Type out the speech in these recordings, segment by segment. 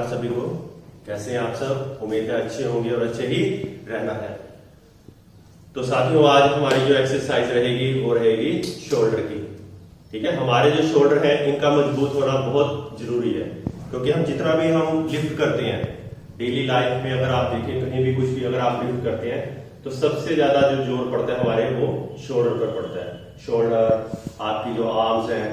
सभी को। कैसे हैं आप सब? उम्मीद है अच्छे होंगे और अच्छे ही रहना है। तो साथियों, आज हमारी जो एक्सरसाइज रहेगी वो रहेगी शोल्डर की। ठीक है, हमारे जो शोल्डर है इनका मजबूत होना बहुत जरूरी है, क्योंकि हम जितना भी हम लिफ्ट करते हैं डेली लाइफ में, अगर आप देखें कहीं भी कुछ भी अगर आप लिफ्ट करते हैं तो सबसे ज्यादा जो जोर पड़ता है हमारे वो शोल्डर पर पड़ता है। शोल्डर, आपकी जो आर्म्स है,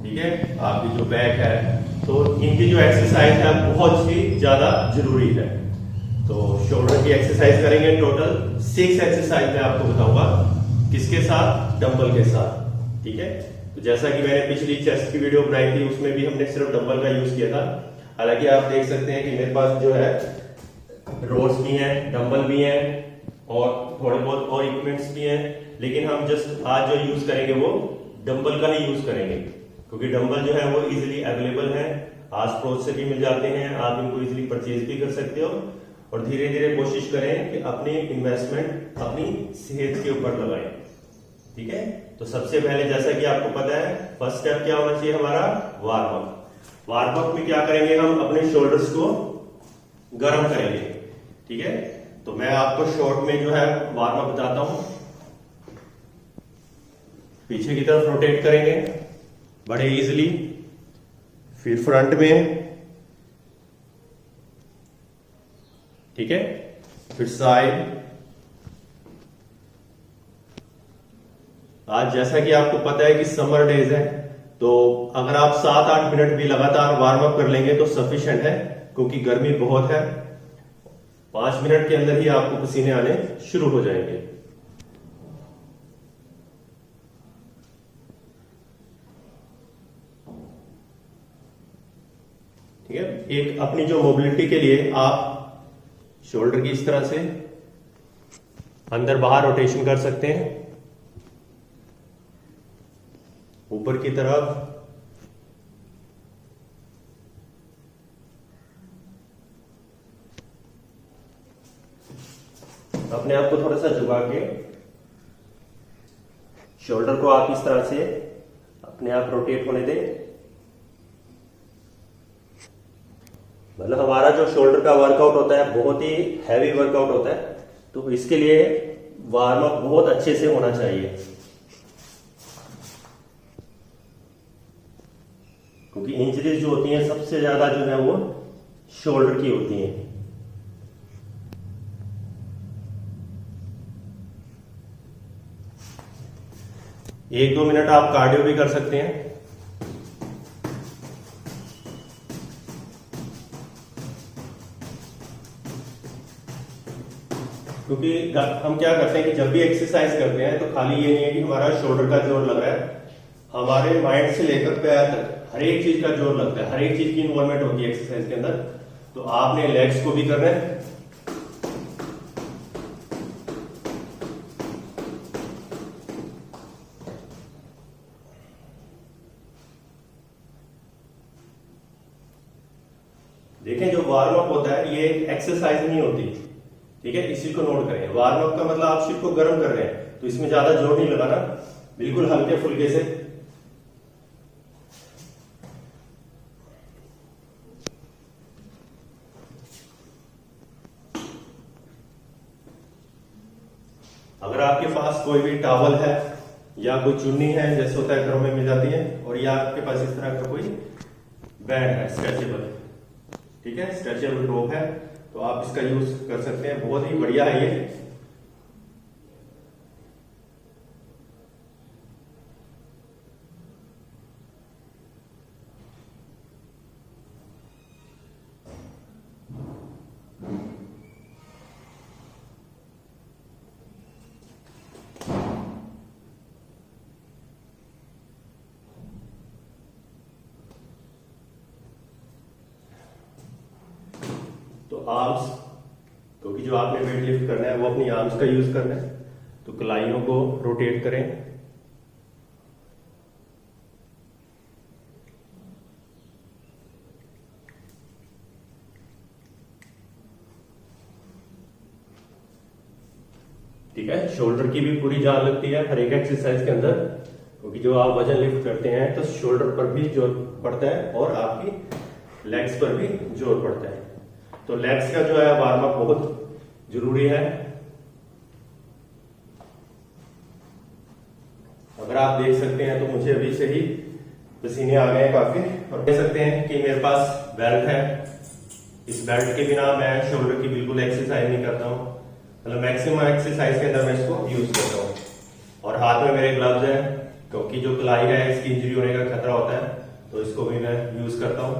ठीक है, आपकी जो बैक है, तो इनकी जो एक्सरसाइज है बहुत ही ज्यादा जरूरी है। तो शोल्डर की एक्सरसाइज करेंगे टोटल 6 एक्सरसाइज मैं आपको बताऊंगा, किसके साथ? डंबल के साथ। ठीक है, तो जैसा कि मैंने पिछली चेस्ट की वीडियो बनाई थी उसमें भी हमने सिर्फ डंबल का यूज किया था। हालांकि आप देख सकते हैं कि मेरे पास जो है रोड्स भी हैं, डंबल भी हैं और थोड़े बहुत और इक्विपमेंट्स भी हैं, लेकिन हम जस्ट आज जो यूज करेंगे वो डंबल का ही यूज करेंगे, क्योंकि डंबल जो है वो इजीली अवेलेबल है, आस पड़ोस से भी मिल जाते हैं, आप इनको इजीली परचेज भी कर सकते हो। और धीरे धीरे कोशिश करें कि अपनी इन्वेस्टमेंट अपनी सेहत के ऊपर लगाएं। ठीक है, तो सबसे पहले जैसा कि आपको पता है फर्स्ट स्टेप क्या होना चाहिए हमारा? Warm up. वार्म अप में क्या करेंगे? हम अपने शोल्डर्स को गर्म करेंगे। ठीक है, तो मैं आपको शॉर्ट में जो है वार्म अप बताता हूं। पीछे की तरफ रोटेट करेंगे बड़े इजीली, फिर फ्रंट में, ठीक है, फिर साइड। आज जैसा कि आपको पता है कि समर डेज है, तो अगर आप 7-8 मिनट भी लगातार वार्म अप कर लेंगे तो सफिशिएंट है, क्योंकि गर्मी बहुत है। 5 मिनट के अंदर ही आपको पसीने आने शुरू हो जाएंगे। ठीक है, एक अपनी जो मोबिलिटी के लिए आप शोल्डर की इस तरह से अंदर बाहर रोटेशन कर सकते हैं, ऊपर की तरफ, अपने आप को थोड़ा सा झुका के शोल्डर को आप इस तरह से अपने आप रोटेट होने दें। मतलब हमारा जो शोल्डर का वर्कआउट होता है बहुत ही हैवी वर्कआउट होता है, तो इसके लिए वार्म अप बहुत अच्छे से होना चाहिए, क्योंकि इंजरीज जो होती हैं सबसे ज्यादा जो है वो शोल्डर की होती हैं। एक 2 मिनट आप कार्डियो भी कर सकते हैं। क्योंकि हम क्या करते हैं कि जब भी एक्सरसाइज करते हैं तो खाली ये नहीं है कि हमारा शोल्डर का जोर लग रहा है, हमारे माइंड से लेकर पैर तक हर एक चीज का जोर लगता है, हर एक चीज की इन्वॉल्वमेंट होती है एक्सरसाइज के अंदर। तो आपने लेग्स को भी करना है, देखें जो वार्म अप होता है ये एक्सरसाइज नहीं होती। ठीक है, इसी को नोट करें। वार्म अप का मतलब आप सिर को गर्म कर रहे हैं, तो इसमें ज्यादा जोर नहीं लगाना, बिल्कुल हल्के फुल्के से। अगर आपके पास कोई भी टॉवल है या कोई चुन्नी है, जैसे होता है घरों में मिल जाती है, और या आपके पास इस तरह का कोई बैंड है स्ट्रेचेबल, ठीक है, स्ट्रेचेबल रोप है, तो आप इसका यूज कर सकते हैं। बहुत ही बढ़िया है ये। तो आर्म्स, क्योंकि जो आपने वेट लिफ्ट करना है वो अपनी आर्म्स का यूज करना है, तो कलाइयों को रोटेट करें। ठीक है, शोल्डर की भी पूरी जान लगती है हर एक एक्सरसाइज के अंदर, क्योंकि जो आप वजन लिफ्ट करते हैं तो शोल्डर पर भी जोर पड़ता है और आपकी लेग्स पर भी जोर पड़ता है। तो लेग्स का जो है वार्म अप बहुत जरूरी है। अगर आप देख सकते हैं तो मुझे अभी से ही पसीने आ गए हैं काफी। और देख सकते हैं कि मेरे पास बेल्ट है। इस बेल्ट के बिना मैं शोल्डर की बिल्कुल एक्सरसाइज नहीं करता हूँ, मतलब मैक्सिमम एक्सरसाइज के अंदर मैं इसको यूज करता हूँ। और हाथ में मेरे ग्लव्स हैं, क्योंकि जो कलाई है इसकी इंजरी होने का खतरा होता है, तो इसको भी मैं यूज करता हूँ।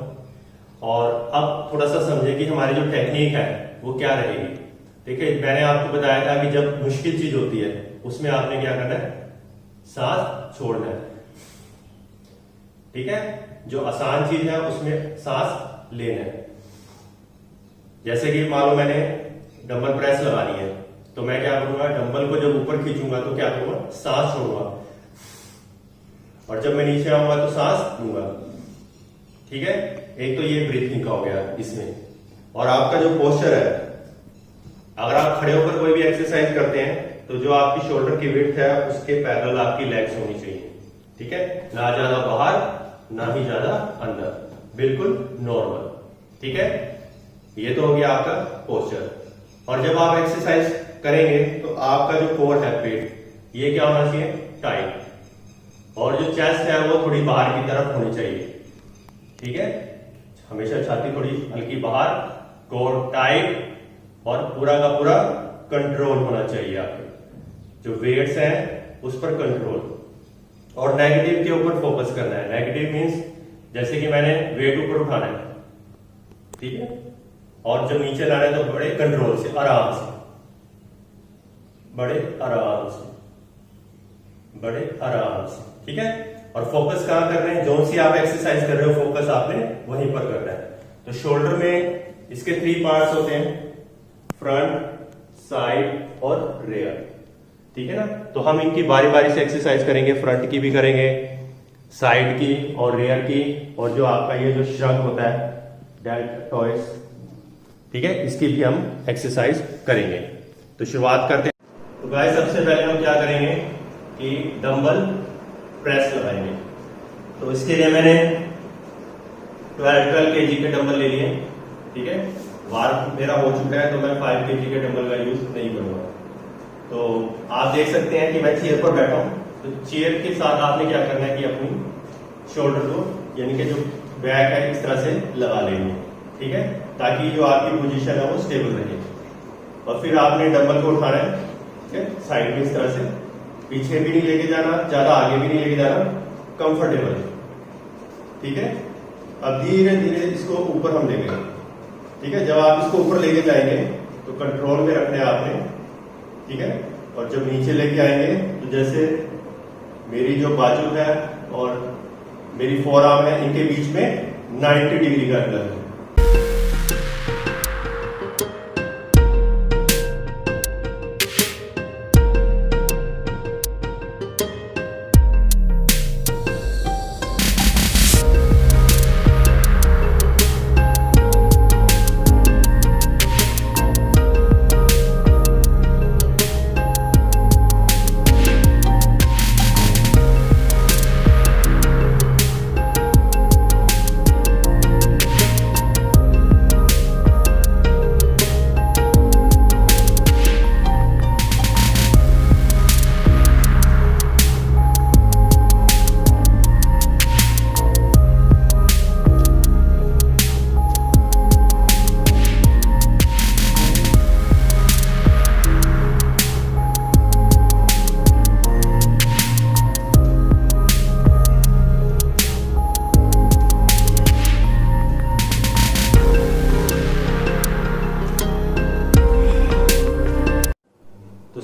और अब थोड़ा सा समझे कि हमारी जो टेक्निक है वो क्या रहेगी। देखिए, मैंने आपको बताया था कि जब मुश्किल चीज होती है उसमें आपने क्या करना है, सांस छोड़ना है। ठीक है, जो आसान चीज है उसमें सांस लेना है। जैसे कि मान लो मैंने डंबल प्रेस लगानी है, तो मैं क्या करूंगा, डंबल को जब ऊपर खींचूंगा तो क्या करूंगा, सांस छोड़ूंगा, और जब मैं नीचे आऊंगा तो सांस लूंगा। ठीक है, एक तो ये ब्रीथिंग का हो गया इसमें। और आपका जो पोस्चर है, अगर आप खड़े होकर कोई भी एक्सरसाइज करते हैं तो जो आपकी शोल्डर की विड्थ है उसके पैरेलल आपकी लेग्स होनी चाहिए। ठीक है, ना ज्यादा बाहर ना ही ज्यादा अंदर, बिल्कुल नॉर्मल। ठीक है, ये तो हो गया आपका पोस्चर। और जब आप एक्सरसाइज करेंगे तो आपका जो कोर है, पेट, ये क्या होना चाहिए, टाइट। और जो चेस्ट है वो थोड़ी बाहर की तरफ होनी चाहिए। ठीक है, हमेशा छाती थोड़ी हल्की बाहर, कोर टाइट, और पूरा का पूरा कंट्रोल होना चाहिए। आपके जो वेट्स हैं उस पर कंट्रोल, और नेगेटिव के ऊपर फोकस करना है। नेगेटिव मींस जैसे कि मैंने वेट ऊपर उठाना है, ठीक है, और जब नीचे लाना है तो बड़े कंट्रोल से, आराम से, बड़े आराम से, बड़े आराम से। ठीक है, और फोकस कहां कर रहे हैं, जो सी आप एक्सरसाइज कर रहे हो फोकस आपने वहीं पर करना है। तो शोल्डर में इसके 3 पार्ट्स होते हैं, फ्रंट, साइड और रेयर। ठीक है ना, तो हम इनकी बारी बारी से एक्सरसाइज करेंगे। फ्रंट की भी करेंगे, साइड की और रेयर की, और जो आपका ये जो श्रग होता है, डेल्टॉइड्स, ठीक है, इसकी भी हम एक्सरसाइज करेंगे। तो शुरुआत करते हैं। तो गाइस, सबसे पहले हम क्या करेंगे कि डंबल प्रेस लगाएंगे। तो इसके लिए मैंने 12 kg के डंबल ले लिए। ठीक है, वार मेरा हो चुका है तो मैं 5 kg के डंबल का यूज नहीं करूंगा। तो आप देख सकते हैं कि मैं चेयर पर बैठा हूं। तो चेयर के साथ आपने क्या करना है कि अपनी शोल्डर को, यानी कि जो बैक है, इस तरह से लगा लेंगे। ठीक है, ताकि जो आपकी पोजीशन है वो स्टेबल रहे। और फिर आपने डंबल को उठाना है, ठीक है, साइड में इस तरह से, पीछे भी नहीं लेके जाना, ज्यादा आगे भी नहीं लेके जाना, कंफर्टेबल। ठीक है, अब धीरे धीरे इसको ऊपर हम लेंगे। ठीक है, जब आप इसको ऊपर लेके जाएंगे तो कंट्रोल में रखना है आपने। ठीक है, और जब नीचे लेके आएंगे तो जैसे मेरी जो बाजू है और मेरी फोरआर्म है, इनके बीच में 90 डिग्री का अंतर है।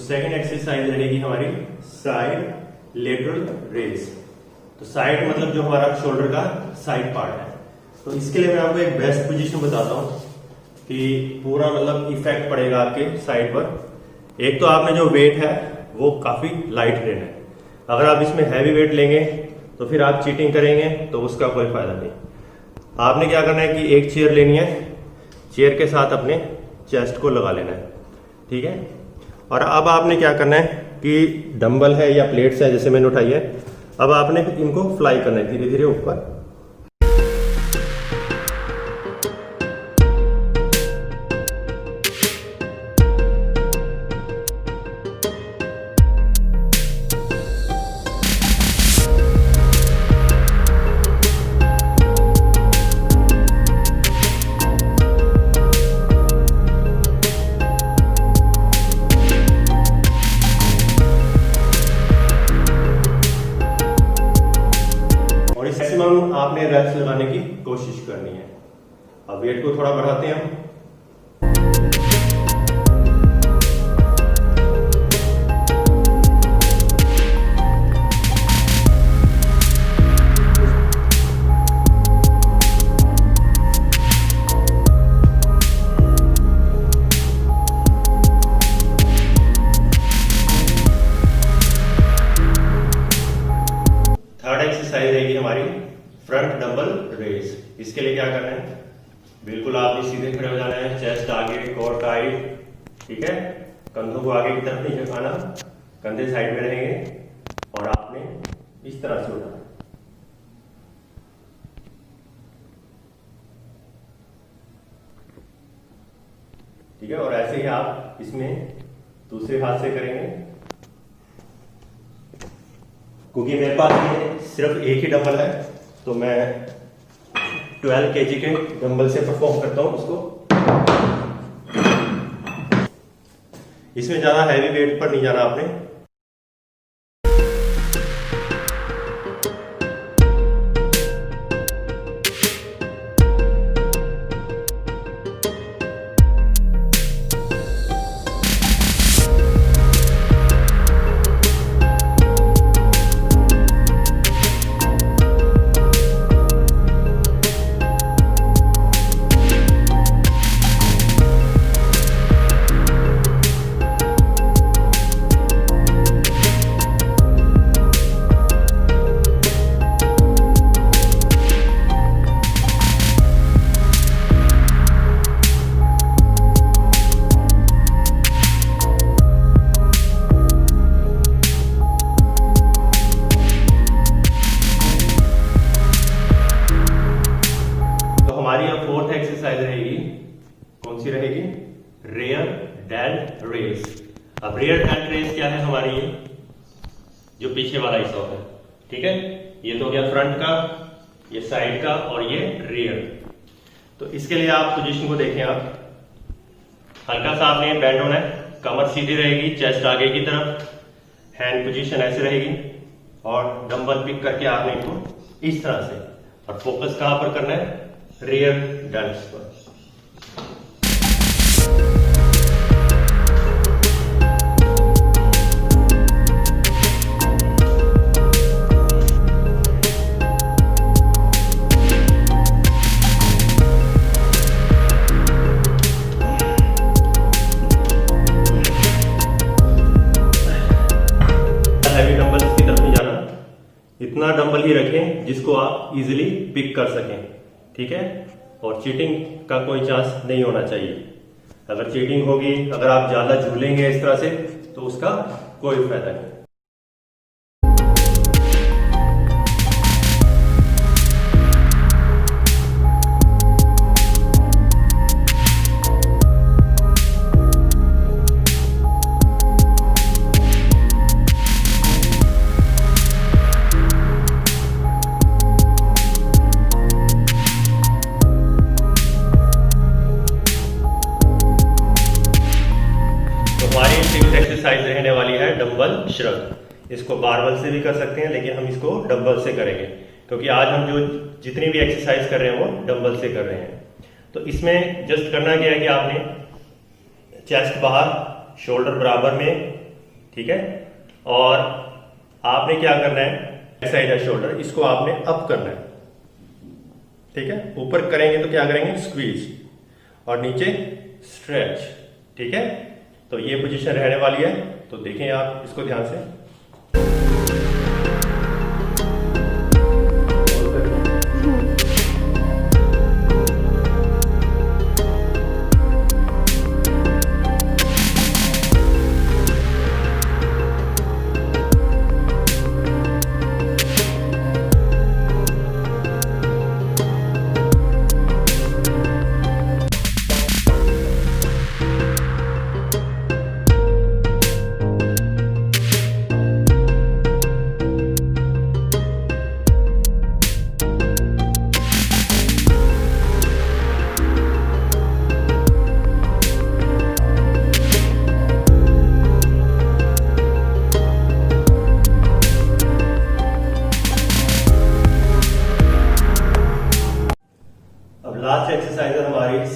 सेकंड एक्सरसाइज रहेगी हमारी साइड लेटरल रेज। तो साइड मतलब जो हमारा शोल्डर का साइड पार्ट है। तो इसके लिए मैं आपको एक बेस्ट पोजीशन बताता हूं कि पूरा मतलब इफेक्ट पड़ेगा आपके साइड पर। एक तो आपने जो वेट है वो काफी लाइट लेना है। अगर आप इसमें हैवी वेट लेंगे तो फिर आप चीटिंग करेंगे तो उसका कोई फायदा नहीं। आपने क्या करना है कि एक चेयर लेनी है, चेयर के साथ अपने चेस्ट को लगा लेना है। ठीक है, और अब आपने क्या करना है कि डंबल है या प्लेट्स है जैसे मैंने उठाई है, अब आपने इनको फ्लाई करना है धीरे धीरे ऊपर। कोशिश करनी है। अब वेट को थोड़ा बढ़ाते हैं हम। थर्ड एक्सरसाइज रहेगी हमारी फ्रंट डंबल रेस। इसके लिए क्या करना है, बिल्कुल आपने सीधे खड़े हो जाना है, चेस्ट आगे, कोर टाइट, ठीक है। कंधों को आगे की तरफ नहीं झुकाना, कंधे साइड में रहेंगे और आपने इस तरह से उठाना है, ठीक है। और ऐसे ही आप इसमें दूसरे हाथ से करेंगे। क्योंकि मेरे पास ये सिर्फ एक ही डंबल है तो मैं 12 kg के डंबल से परफॉर्म करता हूं उसको। इसमें ज्यादा हैवी वेट पर नहीं जाना आपने। हमारी अब फोर्थ एक्सरसाइज रहेगी, कौन सी रहेगी, रेयर डेल्ट रेस। अब रेयर डेल्ट रेस क्या है हमारी, ये जो पीछे वाला हिस्सा है, ठीक है। ये तो हो गया फ्रंट का, ये साइड का और ये रियर। तो इसके लिए आप पोजीशन को देखें, आप हल्का सा आपने बैंड होना है, कमर सीधी रहेगी, चेस्ट आगे की तरफ, हैंड पोजीशन ऐसे रहेगी और डंबल पिक करके आपने इनको इस तरह से, और फोकस कहां पर करना है, रेयर डेल्ट्स पर। हैवी डंबल्स की तरफ नहीं जाना, इतना डंबल ही रखें जिसको आप इजीली पिक कर सकें, ठीक है। और चीटिंग का कोई चांस नहीं होना चाहिए। अगर चीटिंग होगी, अगर आप ज्यादा झूलेंगे इस तरह से, तो उसका कोई फायदा नहीं। एक्सरसाइज रहने वाली है डंबल श्रग। इसको बारबल से भी कर सकते हैं, लेकिन हम इसको डंबल से करेंगे क्योंकि आज हम जो जितनी भी एक्सरसाइज कर रहे हैं वो डंबल से कर रहे हैं। तो इसमें जस्ट करना क्या है कि आपने चेस्ट बाहर, शोल्डर बराबर में, ठीक है। और आपने क्या करना है, एक्सरसाइज है शोल्डर, इसको आपने अप करना है, ठीक है। ऊपर करेंगे तो क्या करेंगे, स्क्वीज, और नीचे स्ट्रेच, ठीक है। तो ये पोजीशन रहने वाली है, तो देखें आप इसको ध्यान से।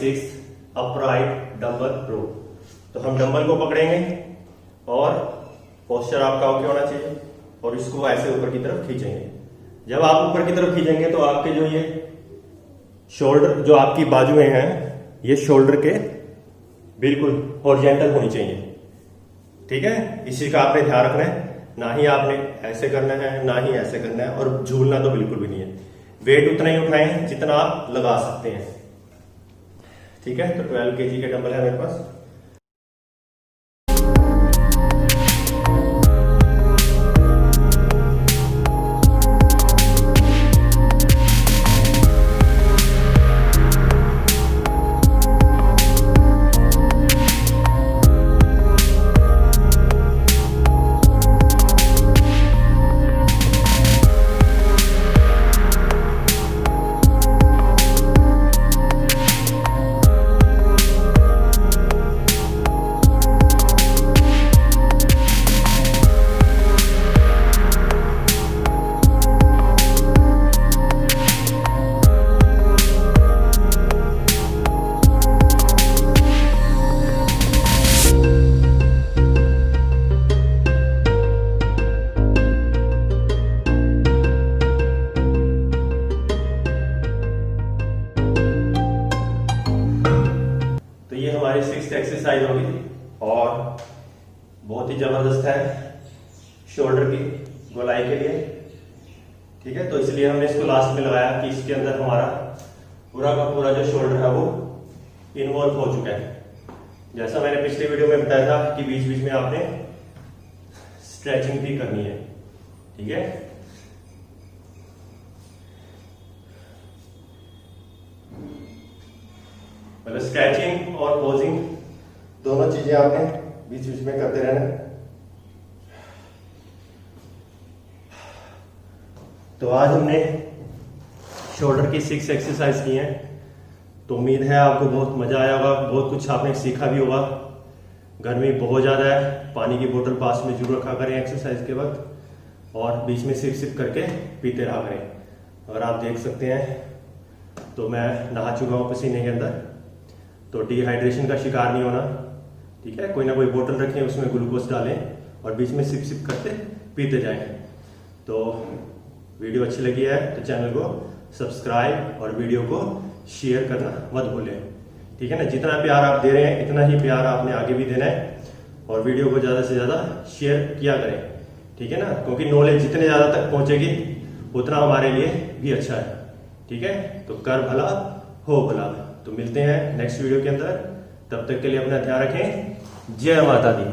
सिक्स्थ अपराइट डंबल रो। तो हम डंबल को पकड़ेंगे और पोस्चर आपका ओके होना चाहिए और इसको ऐसे ऊपर की तरफ खींचेंगे। जब आप ऊपर की तरफ खींचेंगे तो आपके जो ये शोल्डर, जो आपकी बाजुएं हैं, ये शोल्डर के बिल्कुल हॉरिजॉन्टल होनी चाहिए। ठीक है, इसी का आपने ध्यान रखना है। ना ही आपने ऐसे करना है, ना ही ऐसे करना है, और झूलना तो बिल्कुल भी नहीं है। वेट उतना ही उठाएं जितना आप लगा सकते हैं। ठीक है, तो 12 kg के डंबल है मेरे पास। तो ये हमारी 6th एक्सरसाइज होगी और बहुत ही जबरदस्त है शोल्डर की गोलाई के लिए। ठीक है, तो इसलिए हमने इसको लास्ट में लगाया कि इसके अंदर हमारा पूरा का पूरा जो शोल्डर है वो इन्वॉल्व हो चुका है। जैसा मैंने पिछले वीडियो में बताया था कि बीच बीच में आपने स्ट्रेचिंग भी करनी है। ठीक है, मतलब स्ट्रेचिंग और पोजिंग दोनों चीजें आपने बीच बीच में करते रहना। तो आज हमने शोल्डर की 6 एक्सरसाइज की हैं। तो उम्मीद है आपको बहुत मजा आया होगा, बहुत कुछ आपने सीखा भी होगा। गर्मी बहुत ज्यादा है, पानी की बोतल पास में जरूर रखा करें एक्सरसाइज के वक्त, और बीच में सिप सिप करके पीते रहा करें। अगर आप देख सकते हैं तो मैं नहा चुका हूँ पसीने के अंदर। तो डिहाइड्रेशन का शिकार नहीं होना। ठीक है, कोई ना कोई बोतल रखें, उसमें ग्लूकोज डालें और बीच में सिप सिप करते पीते जाएं। तो वीडियो अच्छी लगी है तो चैनल को सब्सक्राइब और वीडियो को शेयर करना मत भूलें। ठीक है ना, जितना प्यार आप दे रहे हैं इतना ही प्यार आपने आगे भी देना है, और वीडियो को ज्यादा से ज्यादा शेयर किया करें। ठीक है ना, क्योंकि नॉलेज जितने ज्यादा तक पहुंचेगी उतना हमारे लिए भी अच्छा है। ठीक है, तो कर भला हो भला। तो मिलते हैं नेक्स्ट वीडियो के अंदर, तब तक के लिए अपना ध्यान रखें। जय माता दी।